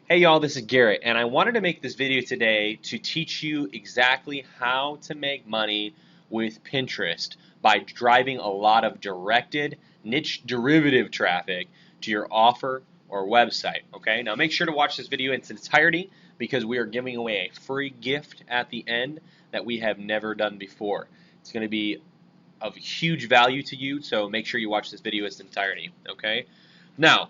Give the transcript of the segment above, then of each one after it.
Hey y'all, this is Garrett, and I wanted to make this video today to teach you exactly how to make money with Pinterest by driving a lot of directed niche derivative traffic to your offer or website. Okay, now make sure to watch this video in its entirety because we are giving away a free gift at the end that we have never done before. It's going to be of huge value to you, so make sure you watch this video in its entirety. Okay, now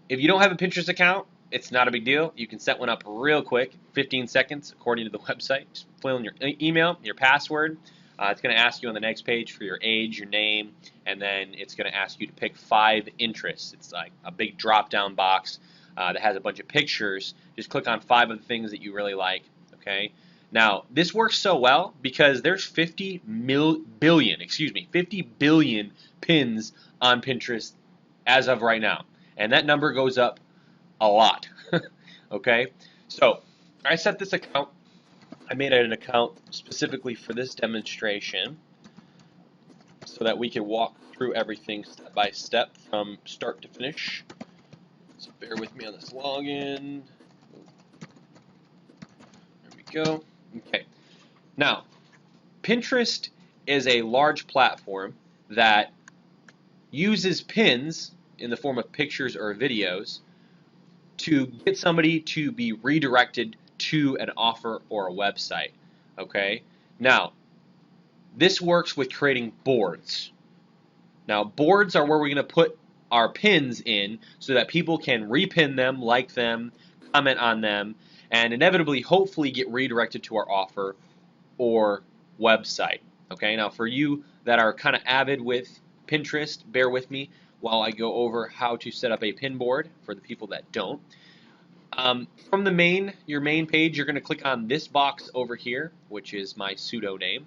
if you don't have a Pinterest account, it's not a big deal. You can set one up real quick, 15 seconds according to the website. Just fill in your email, your password. It's going to ask you on the next page for your age, your name, and then it's going to ask you to pick 5 interests. It's like a big drop-down box that has a bunch of pictures. Just click on 5 of the things that you really like. Okay. Now this works so well because there's 50 billion pins on Pinterest as of right now. And that number goes up a lot. Okay, so I set this account. I made an account specifically for this demonstration so that we can walk through everything step by step from start to finish. So bear with me on this login. There we go. Okay, now Pinterest is a large platform that uses pins in the form of pictures or videos to get somebody to be redirected to an offer or a website. Okay, now this works with creating boards. Now boards are where we're going to put our pins in so that people can repin them, like them, comment on them, and inevitably hopefully get redirected to our offer or website. Okay, now for you that are kind of avid with Pinterest, bear with me while I go over how to set up a pin board for the people that don't. From your main page, you're going to click on this box over here, which is my pseudo name.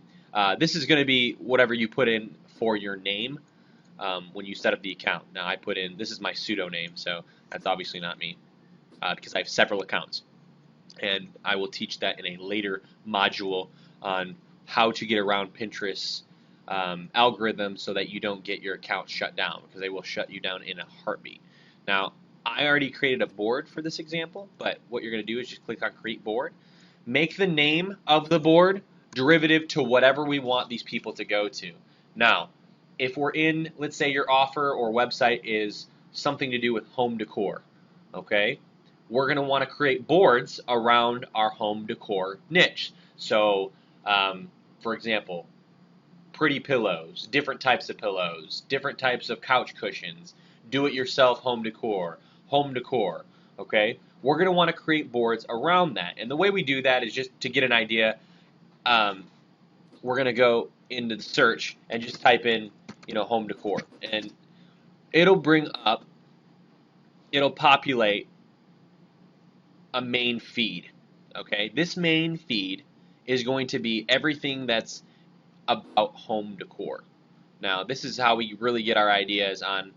This is going to be whatever you put in for your name when you set up the account. Now I put in, this is my pseudo name, so that's obviously not me because I have several accounts. And I will teach that in a later module on how to get around Pinterest's algorithm so that you don't get your account shut down, because they will shut you down in a heartbeat. Now, I already created a board for this example, but what you're going to do is just click on Create Board. Make the name of the board derivative to whatever we want these people to go to. Now, if we're in, let's say your offer or website is something to do with home decor, okay? We're going to want to create boards around our home decor niche. So, for example, pretty pillows, different types of pillows, different types of couch cushions, do-it-yourself home decor, okay? We're going to want to create boards around that. And the way we do that is just to get an idea, we're going to go into the search and just type in, home decor. And it'll populate a main feed, okay? This main feed is going to be everything that's about home decor. Now, this is how we really get our ideas on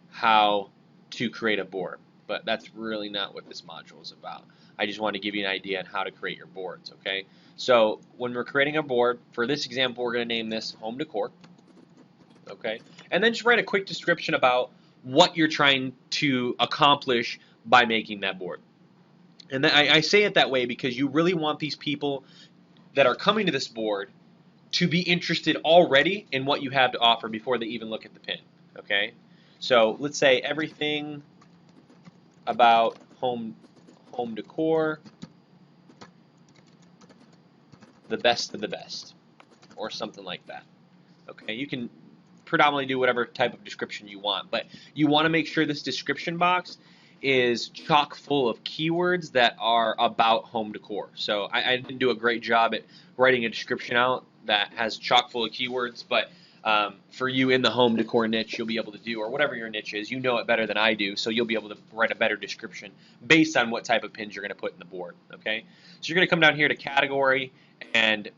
how to create a board, but that's really not what this module is about. I just want to give you an idea on how to create your boards, okay? So when we're creating a board, for this example, we're going to name this home decor, okay? And then just write a quick description about what you're trying to accomplish by making that board. And I say it that way because you really want these people that are coming to this board to be interested already in what you have to offer before they even look at the pin, okay? So let's say everything about home decor, the best of the best, or something like that. Okay, you can predominantly do whatever type of description you want, but you want to make sure this description box is chock full of keywords that are about home decor. So I didn't do a great job at writing a description out that has chock full of keywords, but for you in the home decor niche, you'll be able to do, or whatever your niche is, you know it better than I do, so you'll be able to write a better description based on what type of pins you're going to put in the board, okay? So you're going to come down here to category, and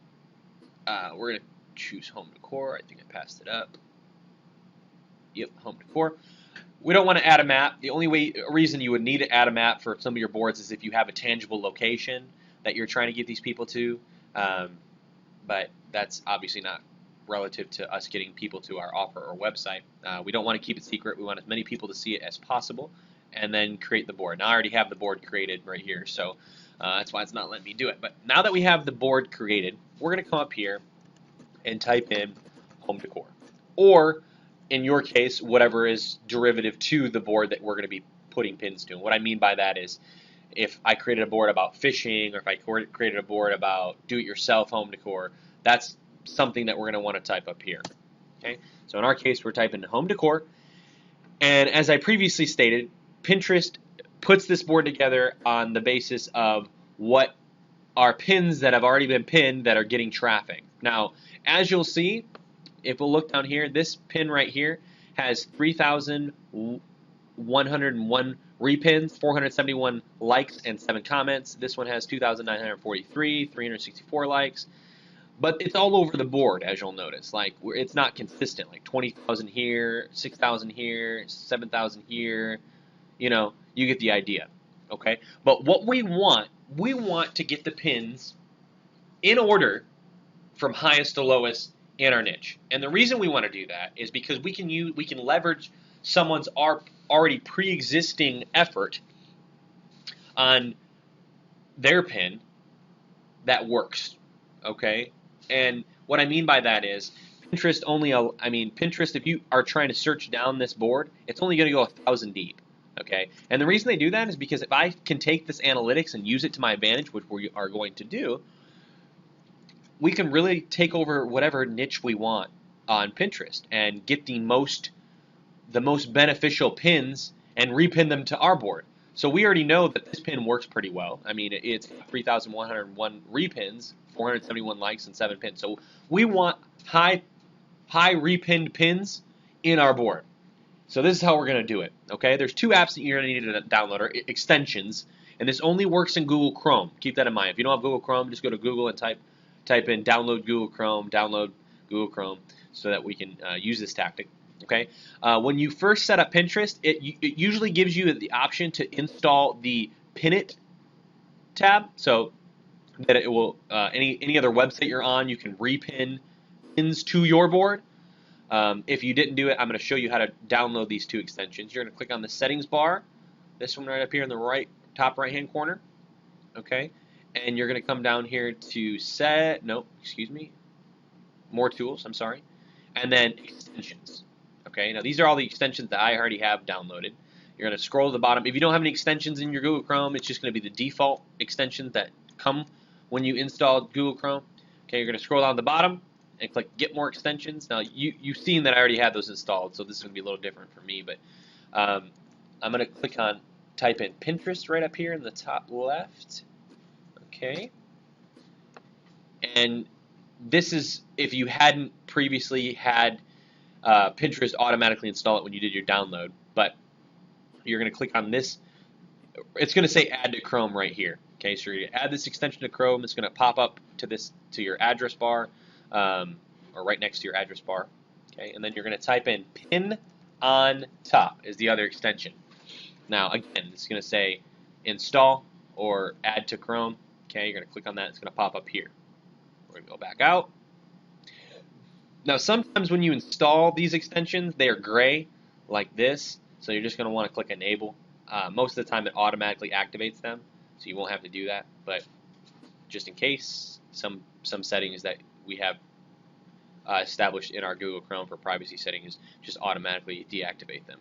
we're going to choose home decor. I think I passed it up. Yep, home decor. We don't want to add a map. The only reason you would need to add a map for some of your boards is if you have a tangible location that you're trying to get these people to, but that's obviously not relative to us getting people to our offer or website. We don't want to keep it secret. We want as many people to see it as possible. and then create the board. Now I already have the board created right here, so that's why it's not letting me do it. But now that we have the board created, we're going to come up here and type in home decor. Or, in your case, whatever is derivative to the board that we're going to be putting pins to. And what I mean by that is, if I created a board about fishing, or if I created a board about do-it-yourself home decor, that's something that we're going to want to type up here. Okay, so in our case, we're typing home decor. And as I previously stated, Pinterest puts this board together on the basis of what are pins that have already been pinned that are getting traffic. Now, as you'll see, if we'll look down here, this pin right here has 3,101 repins, 471 likes, and 7 comments. This one has 2,943, 364 likes. But it's all over the board, as you'll notice. Like, it's not consistent. Like 20,000 here, 6,000 here, 7,000 here. You know, you get the idea. Okay? But what we want to get the pins in order from highest to lowest in our niche. And the reason we want to do that is because we can leverage someone's already pre-existing effort on their pin that works. Okay? And what I mean by that is Pinterest Pinterest, if you are trying to search down this board, it's only going to go 1,000 deep. Okay? And the reason they do that is because if I can take this analytics and use it to my advantage, which we are going to do, we can really take over whatever niche we want on Pinterest and get the most beneficial pins and repin them to our board. So we already know that this pin works pretty well. I mean, it's 3,101 repins, 471 likes, and 7 pins. So we want high repinned pins in our board. So this is how we're going to do it. Okay, there's 2 apps that you're going to need to download, or extensions, and this only works in Google Chrome. Keep that in mind. If you don't have Google Chrome, just go to Google and type in download Google Chrome, so that we can use this tactic. Okay. When you first set up Pinterest, it usually gives you the option to install the Pin It tab, so that it will any other website you're on, you can repin pins to your board. If you didn't do it, I'm going to show you how to download these 2 extensions. You're going to click on the settings bar, this one right up here in the top right hand corner. Okay. And you're going to come down here to more tools, I'm sorry, and then extensions. Okay, now these are all the extensions that I already have downloaded. You're going to scroll to the bottom. If you don't have any extensions in your Google Chrome, it's just going to be the default extensions that come when you install Google Chrome. Okay, you're going to scroll down to the bottom and click Get More Extensions. Now, you've seen that I already have those installed, so this is going to be a little different for me, but I'm going to click on type in Pinterest right up here in the top left. Okay, and this is if you hadn't previously had Pinterest automatically install it when you did your download, but you're going to click on this. It's going to say Add to Chrome right here. Okay, so you're going to add this extension to Chrome. It's going to pop up to your address bar, or right next to your address bar. Okay, and then you're going to type in Pin on Top is the other extension. Now again, it's going to say Install or Add to Chrome. Okay, you're going to click on that. It's going to pop up here. We're going to go back out. Now, sometimes when you install these extensions, they are gray like this, so you're just going to want to click Enable. Most of the time, it automatically activates them, so you won't have to do that. But just in case, some settings that we have established in our Google Chrome for privacy settings just automatically deactivate them.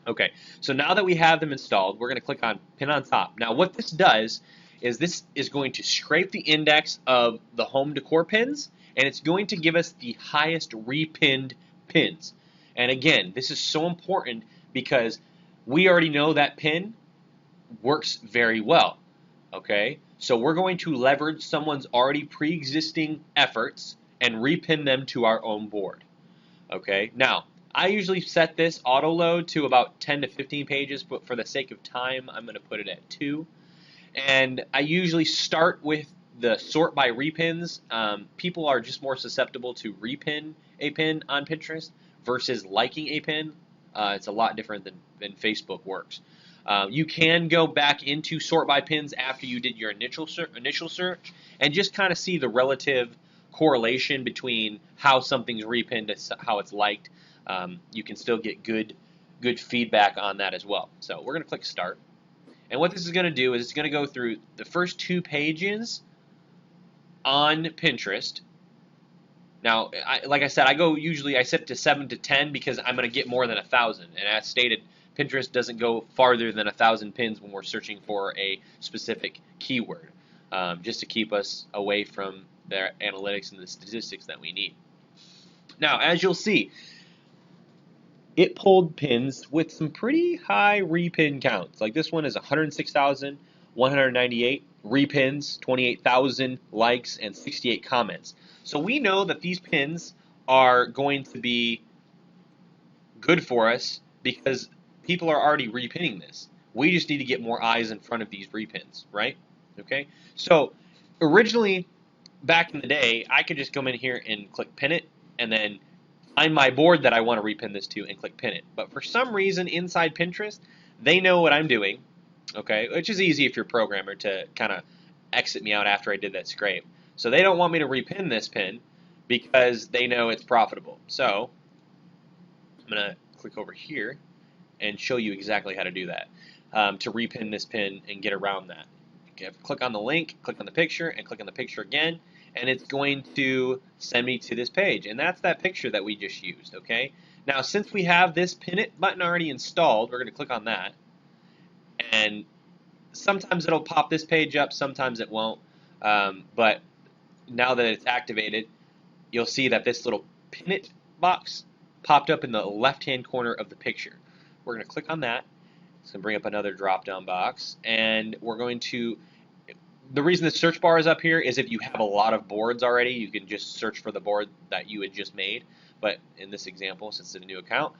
Okay, so now that we have them installed, we're going to click on Pin on Top. Now, what this does is this is going to scrape the index of the home decor pins, and it's going to give us the highest repinned pins. And again, this is so important because we already know that pin works very well. Okay, so we're going to leverage someone's already pre-existing efforts and repin them to our own board. Okay, now I usually set this auto load to about 10 to 15 pages, but for the sake of time, I'm going to put it at 2. And I usually start with the sort by repins. People are just more susceptible to repin a pin on Pinterest versus liking a pin. It's a lot different than Facebook works. You can go back into sort by pins after you did your initial search and just kind of see the relative correlation between how something's repinned to how it's liked. You can still get good good feedback on that as well. So we're going to click Start. And what this is going to do is it's going to go through the first 2 pages on Pinterest. Now, like I said, I set it to 7 to 10 because I'm going to get more than 1,000. And as stated, Pinterest doesn't go farther than 1,000 pins when we're searching for a specific keyword, just to keep us away from their analytics and the statistics that we need. Now, as you'll see, it pulled pins with some pretty high repin counts. Like this one is 106,198 repins, 28,000 likes, and 68 comments. So we know that these pins are going to be good for us because people are already repinning this. We just need to get more eyes in front of these repins, right? Okay. So originally, back in the day, I could just come in here and click pin it, and then find my board that I want to repin this to and click pin it. But for some reason inside Pinterest, they know what I'm doing, okay, which is easy if you're a programmer to kind of exit me out after I did that scrape. So they don't want me to repin this pin because they know it's profitable. So I'm going to click over here and show you exactly how to do that, to repin this pin and get around that. Okay, click on the link, click on the picture, and click on the picture again, and it's going to send me to this page, and that's that picture that we just used, okay? Now, since we have this pin it button already installed, we're going to click on that, and sometimes it'll pop this page up, sometimes it won't, but now that it's activated, you'll see that this little pin it box popped up in the left-hand corner of the picture. We're going to click on that. It's going to bring up another drop-down box, and we're going to, the reason the search bar is up here is if you have a lot of boards already, you can just search for the board that you had just made. But in this example, since it's a new account,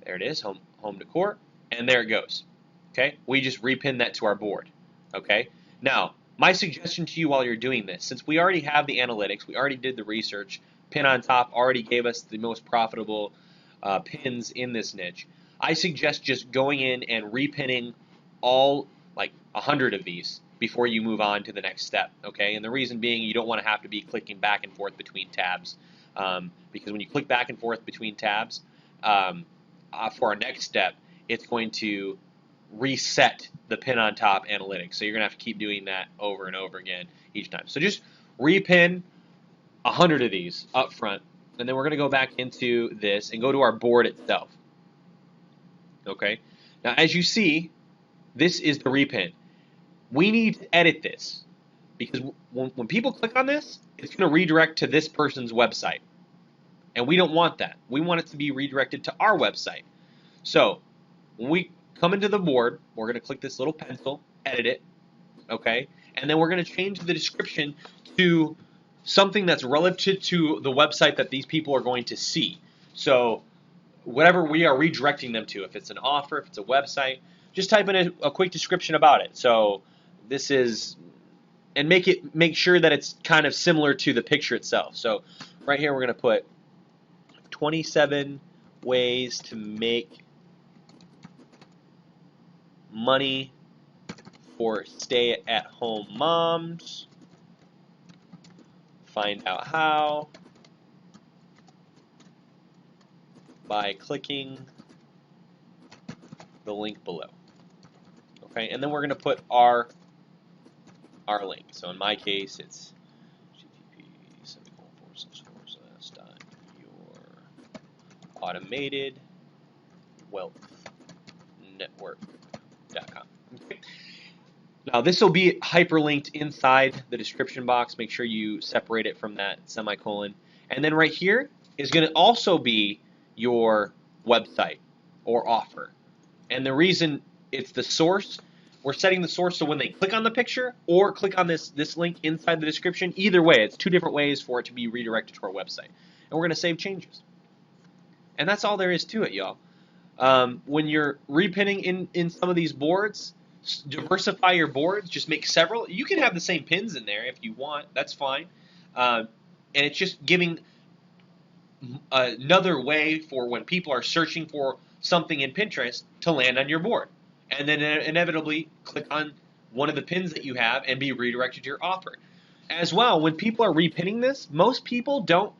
there it is, home decor, and there it goes. Okay, we just repin that to our board. Okay, now my suggestion to you while you're doing this, since we already have the analytics, we already did the research, pin on top already gave us the most profitable pins in this niche. I suggest just going in and repinning all, like 100 of these before you move on to the next step, okay? And the reason being, you don't want to have to be clicking back and forth between tabs, because when you click back and forth between tabs, for our next step, it's going to reset the pin on top analytics. So you're going to have to keep doing that over and over again each time. So just repin 100 of these up front, and then we're going to go back into this and go to our board itself. Okay, now as you see, this is the repin. We need to edit this because when people click on this, it's going to redirect to this person's website. And we don't want that. We want it to be redirected to our website. So when we come into the board, we're going to click this little pencil, edit it, okay? And then we're going to change the description to something that's relative to the website that these people are going to see. So whatever we are redirecting them to, if it's an offer, if it's a website, just type in a quick description about it. So this is, and make sure that it's kind of similar to the picture itself. So right here we're going to put 27 ways to make money for stay-at-home moms. Find out how by clicking the link below. Okay, and then we're going to put our link. So in my case, it's http://automatedwealthnetwork.com. Okay. Now this will be hyperlinked inside the description box. Make sure you separate it from that semicolon. And then right here is going to also be your website or offer. And the reason it's the source, we're setting the source so when they click on the picture or click on this link inside the description, either way, it's 2 different ways for it to be redirected to our website. And we're going to save changes. And that's all there is to it, y'all. When you're repinning in some of these boards, diversify your boards, just make several. You can have the same pins in there if you want, that's fine. And it's just giving another way for when people are searching for something in Pinterest to land on your board. And then inevitably click on one of the pins that you have and be redirected to your offer. As well, when people are repinning this, most people don't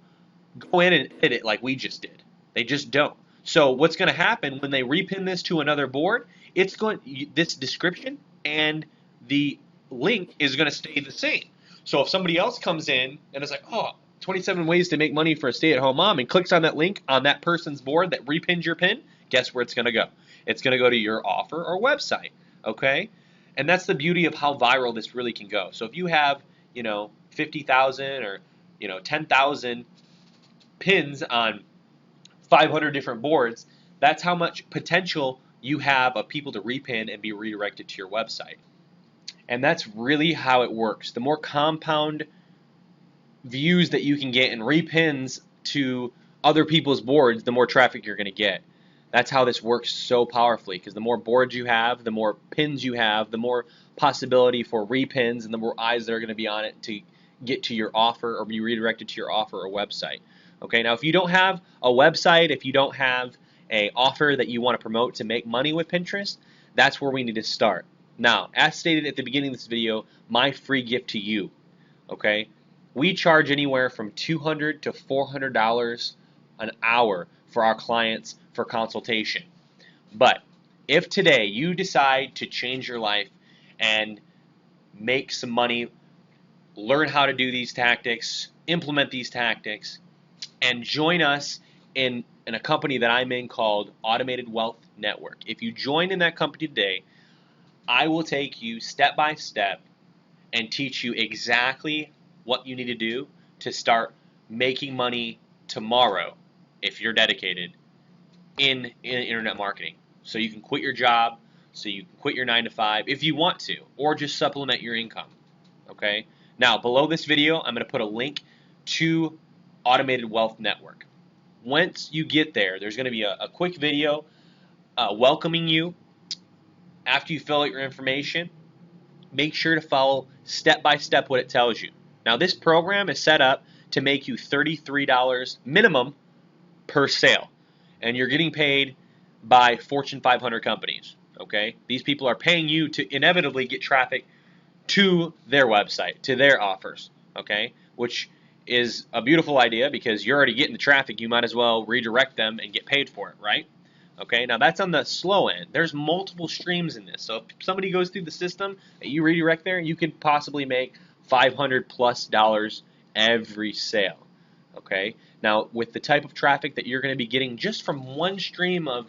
go in and edit it like we just did. They just don't. So what's going to happen when they repin this to another board? It's going this description and the link is going to stay the same. So if somebody else comes in and is like, oh, 27 ways to make money for a stay-at-home mom, and clicks on that link on that person's board that repins your pin, guess where it's going to go? It's going to go to your offer or website, okay? And that's the beauty of how viral this really can go. So if you have, 50,000 or, 10,000 pins on 500 different boards, that's how much potential you have of people to repin and be redirected to your website. And that's really how it works. The more compound views that you can get and repins to other people's boards, the more traffic you're going to get. That's how this works so powerfully, because the more boards you have, the more pins you have, the more possibility for repins and the more eyes that are going to be on it to get to your offer or be redirected to your offer or website. Okay, now if you don't have a website, if you don't have an offer that you want to promote to make money with Pinterest, that's where we need to start. Now, as stated at the beginning of this video, my free gift to you, okay? We charge anywhere from $200 to $400 an hour for our clients for consultation. But if today you decide to change your life and make some money, learn how to do these tactics, implement these tactics, and join us in a company that I'm in called Automated Wealth Network. If you join in that company today, I will take you step by step and teach you exactly what you need to do to start making money tomorrow, if you're dedicated, in internet marketing. So you can quit your job, so you can quit your 9 to 5 if you want to, or just supplement your income. Okay? Now, below this video, I'm going to put a link to Automated Wealth Network. Once you get there, there's going to be a quick video welcoming you. After you fill out your information, make sure to follow step by step what it tells you. Now, this program is set up to make you $33 minimum per sale, and you're getting paid by Fortune 500 companies. Okay, these people are paying you to inevitably get traffic to their website, to their offers. Okay, which is a beautiful idea because you're already getting the traffic. You might as well redirect them and get paid for it, right? Okay, now that's on the slow end. There's multiple streams in this. So if somebody goes through the system that you redirect there, you could possibly make $500+ every sale. Okay, now with the type of traffic that you're going to be getting just from one stream of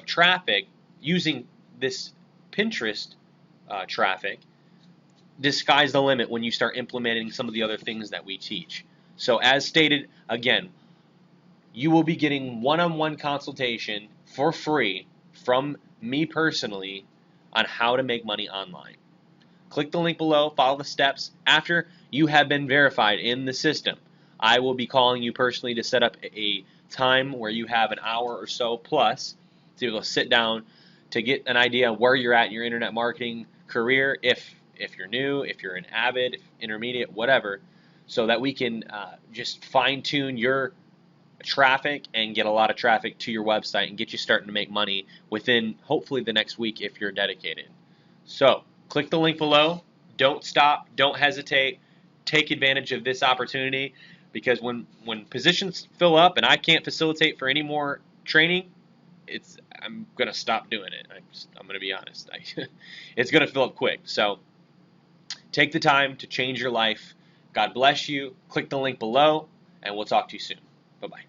traffic using this Pinterest traffic, the sky's the limit when you start implementing some of the other things that we teach. So as stated, again, you will be getting one-on-one consultation for free from me personally on how to make money online. Click the link below, follow the steps. After you have been verified in the system, I will be calling you personally to set up a time where you have an hour or so plus to go sit down to get an idea of where you're at in your internet marketing career, if you're new, if you're an avid, intermediate, whatever, so that we can just fine-tune your traffic and get a lot of traffic to your website and get you starting to make money within hopefully the next week if you're dedicated. So click the link below. Don't stop. Don't hesitate. Take advantage of this opportunity, because when positions fill up and I can't facilitate for any more training, I'm going to stop doing it. I'm going to be honest. It's going to fill up quick. So take the time to change your life. God bless you. Click the link below, and we'll talk to you soon. Bye-bye.